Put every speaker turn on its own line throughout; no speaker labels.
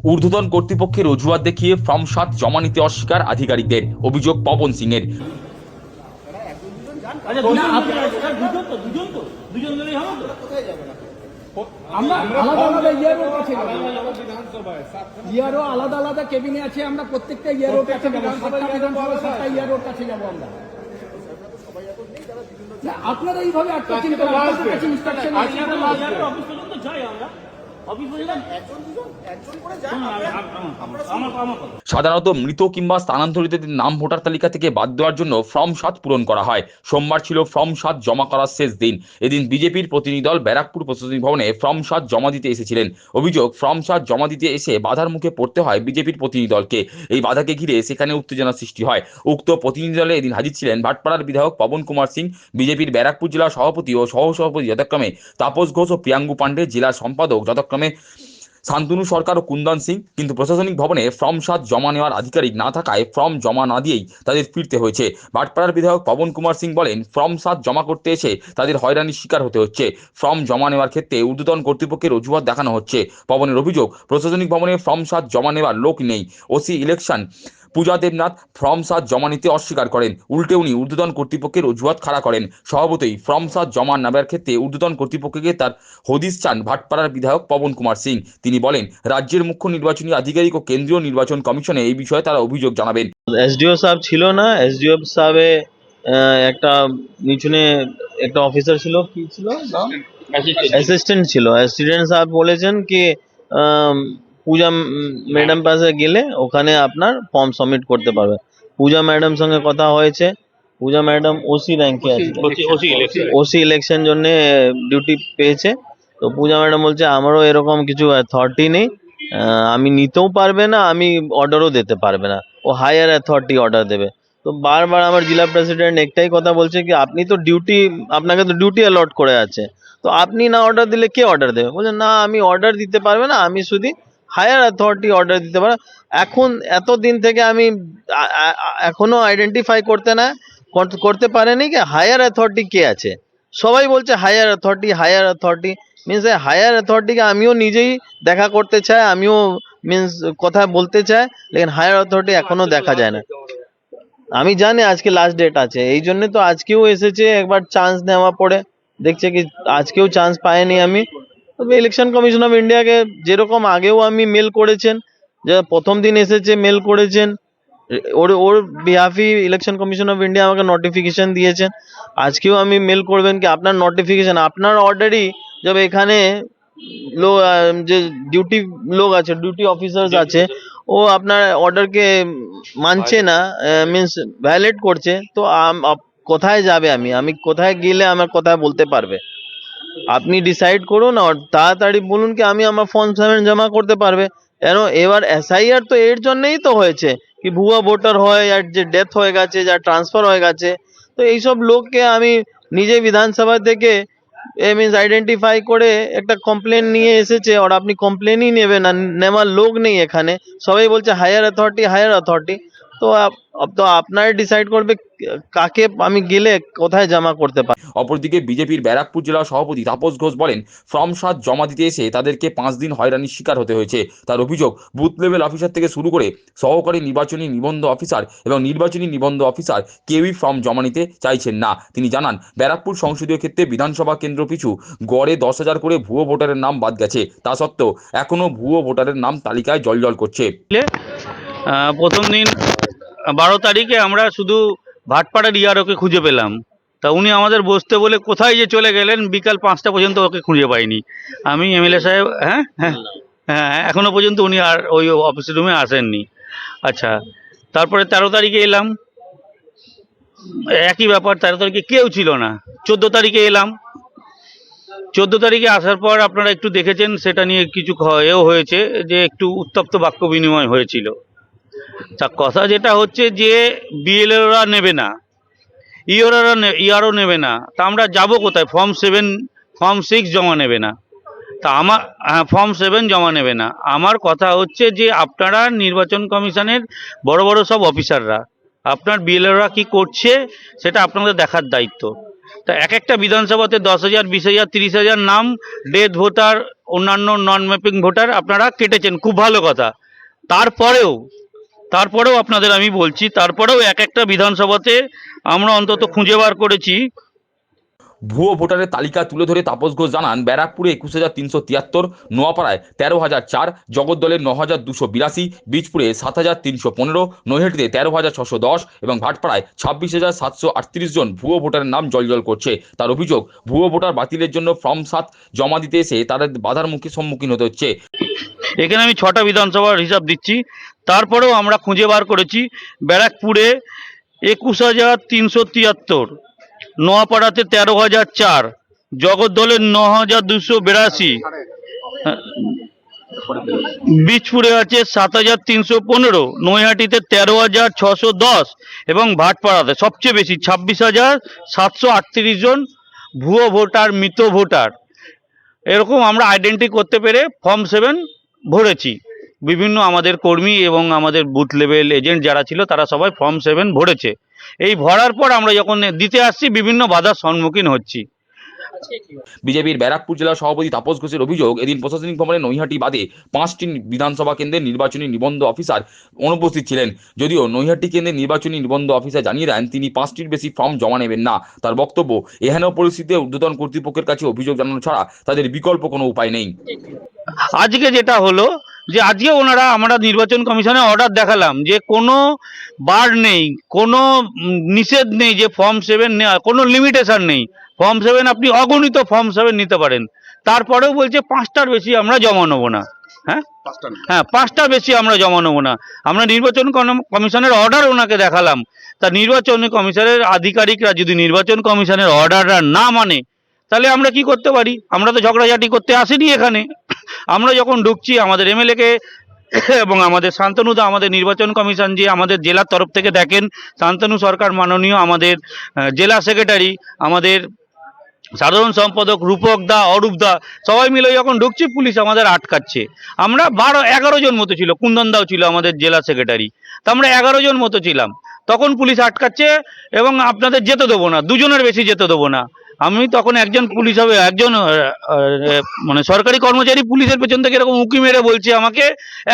ঊর্ধ্বতন কর্তৃপক্ষের অজুহাত দেখিয়ে ফর্ম ৭ জমা নিতে অস্বীকার আধিকারিকদের। অভিযোগ পবন সিং এর।
আলাদা আলাদা কেবিনে আছে, আমরা প্রত্যেকটা ইয়ারোর কাছে যাবো, 7টা বিধানসভা 7টা ইয়ারোর কাছে যাবো আমরা। আপনারা এইভাবে আটকাচ্ছেন, আপনাদের কাছে ইনস্ট্রাকশন আছে। অফিস পর্যন্ত যাই আমরা, অফিস পর্যন্ত একজন করে যাই।
সাধারণত মৃত কিংবা স্থানান্তরিতদের নাম ভোটার তালিকা থেকে বাদ দেওয়ার জন্য ফর্ম ৭ পূরণ করা হয়। সোমবার ছিল ফর্ম ৭ জমা করার শেষ দিন। এদিন বিজেপির প্রতিনিধি দল ব্যারাকপুর প্রশাসনিক ভবনে ফর্ম ৭ জমা দিতে এসেছিলেন। অভিযোগ, ফর্ম ৭ জমা দিতে এসে বাধার মুখে পড়তে হয় বিজেপির প্রতিনিধি দলকে। এই বাধাকে ঘিরে সেখানে উত্তেজনা সৃষ্টি হয়। উক্ত প্রতিনিধি দলে এদিন হাজির ছিলেন ভাটপাড়ার বিধায়ক পবন কুমার সিং, বিজেপির ব্যারাকপুর জেলা সভাপতি ও সহসভাপতি যথাক্রমে তাপস ঘোষ ও প্রিয়াঙ্গু পাণ্ডে, জেলা সম্পাদক যথাক্রমে শান্তনু সরকার ও কুন্দন সিং। কিন্তু প্রশাসনিক ভবনে ফর্ম ৭ জমা নেওয়ার আধিকারিক না থাকায় ফর্ম জমা না দিয়েই তাদের ফিরতে হয়েছে। ভাটপাড়ার বিধায়ক পবন কুমার সিং বলেন, ফর্ম ৭ জমা করতে এসে তাদের হয়রানির শিকার হতে হচ্ছে। ফর্ম জমা নেওয়ার ক্ষেত্রে ঊর্ধ্বতন কর্তৃপক্ষের অজুহাত দেখানো হচ্ছে। পবনের অভিযোগ, প্রশাসনিক ভবনে ফর্ম ৭ জমা নেওয়ার লোক নেই। ওসি ইলেকশন পূজা দেবনাথ ফর্ম ৭ জমা নিতে অস্বীকার করেন। উল্টে উনি ঊর্ধ্বতন কর্তৃপক্ষের অজুহাত খাড়া করেন। স্বভাবতই ফর্ম ৭ জমা নেওয়ার ক্ষেত্রে ঊর্ধ্বতন কর্তৃপক্ষকে তার হদিশ চান ভাটপাড়ার বিধায়ক পবন কুমার সিং। তিনি বলেন, রাজ্যের মুখ্য নির্বাচনী আধিকারিক ও কেন্দ্রীয় নির্বাচন কমিশনে এই বিষয়ে তারা অভিযোগ জানাবেন।
এসডিও সাহেব ছিল না, এসডিও সাহেবে একটা নিচুনে একটা অফিসার ছিল, কি ছিল অ্যাসিস্ট্যান্ট ছিল। অ্যাসিস্ট্যান্ট সাহেব বলেছেন কি পূজা ম্যাডাম পাশে গেলে ওখানে আপনার ফর্ম সাবমিট করতে পারবে। পূজা ম্যাডাম সঙ্গে কথা হয়েছে। পূজা ম্যাডাম ওসি র্যাঙ্কে আছে, ওসি ইলেকশন জন্য ডিউটি পেয়েছে। তো পূজা ম্যাডাম বলছে আমারও এরকম কিছু অথরিটি নেই, আমি নিতেও পারবে না, আমি অর্ডারও দিতে পারবে না, ও হায়ার অথরিটি অর্ডার দেবে। তো বারবার আমার জেলা প্রেসিডেন্ট একটাই কথা বলছে কি আপনি তো ডিউটি, আপনাকে তো ডিউটি অ্যালট করে আছে, তো আপনি না অর্ডার দিলে কে অর্ডার দেবে? বলছে না আমি অর্ডার দিতে পারবে না, আমি শুধু হায়ার অথরিটি অর্ডার দিতে পারে। এখন এতদিন থেকে আমি এখনো আইডেন্টিফাই করতে পারেনি কি হায়ার অথরিটি কে আছে। সবাই বলছে higher authority, higher authority means higher অথরিটিকে আমিও নিজেই দেখা করতে চাই, আমিও মিনস কথা বলতে চাই, লেকিন হায়ার অথরিটি এখনো দেখা যায় না। আমি জানি আজকে লাস্ট ডেট আছে, এই জন্য তো আজকেও এসেছে, একবার চান্স নেওয়া পড়ে দেখছে কি আজকেও চান্স পাইনি আমি। তবে ইলেকশন কমিশন অফ ইন্ডিয়াকে যেরকম আগেও আমি মেল করেছেন, যে প্রথম দিন এসেছে মেল করেছেন, ওর বিহাফি ইলেকশন কমিশন অফ ইন্ডিয়া আমাকে নোটিফিকেশন দিয়েছেন। আজকেও আমি মেল করবেন কি আপনার নোটিফিকেশন, আপনার অর্ডারই जब এখানে লোক যে ডিউটি লোক আছে, ডিউটি অফিসার্স আছে, ও আপনার অর্ডারকে মানছে না, মিনস ভায়োলেট করছে, তো কোথায় যাবে? আমি কোথায় গেলে আমার কথা বলতে পারবে? আপনি ডিসাইড করুন আর তাড়াতাড়ি বলুন কি আমি আমার ফর্ম 7 জমা করতে পারবে। কেন এবার এসআইআর তো এর জন্যই তো হয়েছে কি ভুয়া ভোটার হয়, আর যে ডেথ হয়ে গেছে, যা ট্রান্সফার হয়ে গেছে, তো এইসব লোককে আমি নিজে বিধানসভা থেকে মিনস আইডেন্টিফাই করে একটা কমপ্লেন নিয়ে এসেছে, আর আপনি কমপ্লেনই নেবে না, নেওয়ার লোক নেই এখানে, সবাই বলছে হায়ার অথরিটি, হায়ার অথরিটি। তো তো আপনারা ডিসাইড করবে কাকে আমি গেলে কোথায় জমা করতে পারি।
অপরদিকে বিজেপির ব্যারাকপুর জেলা সভাপতি তাপস ঘোষ বলেন, ফর্ম ৭ জমা দিতে এসে তাদেরকে 5 দিন হয়রানির শিকার হতে হয়েছে। তার অভিযোগ, বুথ লেভেল অফিসার থেকে শুরু করে সহকারী নির্বাচনী নিবন্ধ অফিসার এবং নির্বাচনী নিবন্ধ অফিসার কেউই ফর্ম জমা নিতে চাইছেন না। তিনি জানান, ব্যারাকপুর সংসদীয় ক্ষেত্রে বিধানসভা কেন্দ্র পিছু গড়ে 10,000 করে ভুয়ো ভোটারের নাম বাদ গেছে। তা সত্ত্বেও এখনও ভুয়ো ভোটারের নাম তালিকায় জলজল করছে।
প্রথম দিন 12 তারিখে আমরা শুধু ভাটপাড়ার ইয়ারোকে খুঁজে পেলাম, তা উনি আমাদের বসতে বলে কোথায় যে চলে গেলেন, বিকাল 5টা পর্যন্ত ওকে খুঁজে পাইনি। আমি এমএলএ সাহেব, হ্যাঁ হ্যাঁ হ্যাঁ এখনো পর্যন্ত উনি আর ওই অফিস রুমে আসেননি। আচ্ছা, তারপরে 13 তারিখে এলাম, একই ব্যাপার, 13 তারিখে কেউ ছিল না। 14 তারিখে এলাম, 14 তারিখে আসার পর আপনারা একটু দেখেছেন, সেটা নিয়ে কিছু এও হয়েছে যে একটু উত্তপ্ত বাক্য বিনিময় হয়েছিল। তা কথা যেটা হচ্ছে যে বিএলওরা নেবে না, ইআরও নেবে না, তা আমরা যাব কোথায়? ফর্ম 6 জমা নেবে না, তা আমার ফর্ম 7 জমা নেবে না। আমার কথা হচ্ছে যে আপনারা নির্বাচন কমিশনের বড় বড় সব অফিসাররা, আপনার বিএলওরা কি করছে সেটা আপনাদের দেখার দায়িত্ব। তা এক একটা বিধানসভাতে 10,000, 20,000, 30,000 নাম ডেথ ভোটার, অন্যান্য নন ম্যাপিং ভোটার আপনারা কেটেছেন, খুব ভালো কথা। তারপরেও আপনাদের আমি বলছি, তারপরেও এক একটা বিধানসভাতে আমরা অন্তত খুঁজে বার করেছি।
ভুয়ো ভোটারের তালিকা তুলে ধরে তাপস ঘোষ জানান, ব্যারাকপুরে 21,373, নোয়াপাড়ায় 13,004, জগদ্দলের 9,282, বীজপুরে 7,315, নৈহাটিতে 13,610 এবং ভাটপাড়ায় 26,738 জন ভুয়ো ভোটারের নাম জলজল করছে। তার অভিযোগ, ভুয়ো ভোটার বাতিলের জন্য ফর্ম 7 জমা দিতে এসে তাদের বাধার মুখে সম্মুখীন হতে হচ্ছে।
এখানে আমি 6টা বিধানসভার হিসাব দিচ্ছি। তারপরেও আমরা খুঁজে বার করেছি ব্যারাকপুরে 21,373, নোয়াপাড়াতে 13,004, জগদ্দলের 9,282, বীজপুরে আছে 7,315, নৈহাটিতে 13,610 এবং ভাটপাড়াতে সবচেয়ে বেশি 26,738 জন ভুয়ো ভোটার, মৃত ভোটার। এরকম আমরা আইডেন্টি করতে পেরে ফর্ম 7 ভরেছি। বিভিন্ন আমাদের কর্মী এবং আমাদের বুথ লেভেল এজেন্ট যারা ছিল তারা সবাই ফর্ম 7 ভরেছে। এই ভরার পর আমরা যখন দিতে আসছি বিভিন্ন বাধার সম্মুখীন হচ্ছি।
বিজেপির ব্যারাকপুর জেলা সভাপতি তাপস ঘোষের অভিযোগ, এদিন প্রশাসনিক ভবনে নৈহাটি বাদে 5টি বিধানসভা কেন্দ্রের নির্বাচনী নিবন্ধ অফিসার অনুপস্থিত ছিলেন। যদিও নৈহাটি কেন্দ্রের নির্বাচনী নিবন্ধ অফিসার জানিয়ে দেন তিনি 5টির বেশি ফর্ম জমা নেবেন না। তার বক্তব্য, এহেন পরিস্থিতিতে ঊর্ধ্বতন কর্তৃপক্ষের কাছে অভিযোগ জানানো ছাড়া তাদের বিকল্প কোনো উপায় নেই।
আজকে যেটা হলো যে আজকে আমরা নির্বাচন কমিশনে অর্ডার দেখালাম যে কোনো বার নেই, কোনো নিষেধ নেই যে ফর্ম 7 নেওয়া, কোনো লিমিটেশন নেই। ফর্ম 7 আপনি অগণিত ফর্ম 7 নিতে পারেন। তারপরেও বলছে 5টার বেশি আমরা জমা নেবো না। হ্যাঁ, 5টার বেশি আমরা জমা নেবো না। আমরা নির্বাচন কমিশনের অর্ডার ওনাকে দেখালাম। তা নির্বাচন কমিশনের আধিকারিকরা যদি নির্বাচন কমিশনের অর্ডারটা না মানে তাহলে আমরা কি করতে পারি? আমরা তো ঝগড়াঝাটি করতে আসিনি এখানে। আমরা যখন ঢুকছি আমাদের এমএলএকে এবং আমাদের শান্তনুদা, আমাদের নির্বাচন কমিশন যে আমাদের জেলার তরফ থেকে দেখেন, শান্তনু সরকার মাননীয়, আমাদের জেলা সেক্রেটারি, আমাদের সাধারণ সম্পাদক রূপক দা, অরূপ দা, সবাই মিলে যখন ঢুকছি পুলিশ আমাদের আটকাচ্ছে। আমরা 11 জন মতো ছিল, কুন্দন দাও ছিল আমাদের জেলা সেক্রেটারি, তা আমরা 11 জন মতো ছিলাম। তখন পুলিশ আটকাচ্ছে এবং আপনাদের যেতে দেবো না, 2 জনের বেশি যেতে দেবো না। আমি তখন একজন পুলিশ হবে, একজন মানে সরকারি কর্মচারী পুলিশের পেছন থেকে এরকম উঁকি মেরে বলছে আমাকে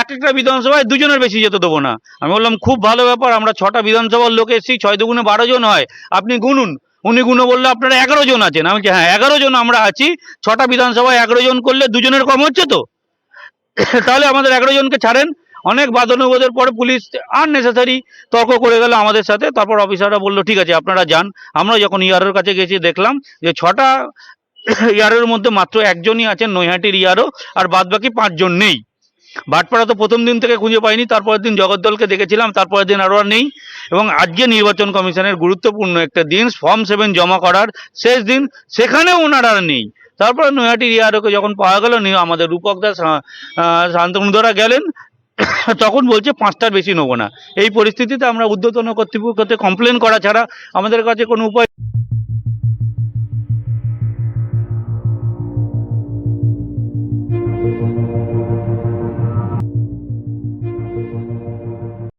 একটা বিধানসভায় 2 জনের বেশি যেতে দেবো না। আমি বললাম খুব ভালো ব্যাপার, আমরা 6টা বিধানসভার লোক এসেছি, 6 দুগুণে 12 জন হয়, আপনি গুনুন। উনি গুনে বললো আপনারা 11 জন আছেন। আমি বলছি হ্যাঁ 11 জন আমরা আছি, 6টা বিধানসভায় 11 জন করলে 2 জনের কম হচ্ছে তো, তাহলে আমাদের 11 জনকে ছাড়েন। অনেক বাদানুবাদের পরে পুলিশ আননেসেসারি তর্ক করে গেল আমাদের সাথে। তারপর অফিসাররা বললো ঠিক আছে আপনারা যান। আমরা যখন ইয়ারোর কাছে গেছি দেখলাম যে 6টা ইয়ারোর মধ্যে মাত্র একজনই আছেন নৈহাটির ইয়ারো, আর বাদবাকি 5 জন নেই। ভাটপাড়া তো প্রথম দিন থেকে খুঁজে পাইনি, তারপরের দিন জগদ্দলকে দেখেছিলাম, তারপরের দিন আরও আর নেই। এবং আজকে নির্বাচন কমিশনের গুরুত্বপূর্ণ একটা দিন, ফর্ম 7 জমা করার শেষ দিন, সেখানেও ওনারা আর নেই। তারপরে নৈহাটির ইয়ারোকে যখন পাওয়া গেল, আমাদের রূপক দাস, শান্তনুদরা গেলেন, তখন বলছে 5টার বেশি নেবো না। এই পরিস্থিতিতে আমরা ঊর্ধ্বতন কর্তৃপক্ষকে কমপ্লেন করা ছাড়া আমাদের কাছে কোনো উপায়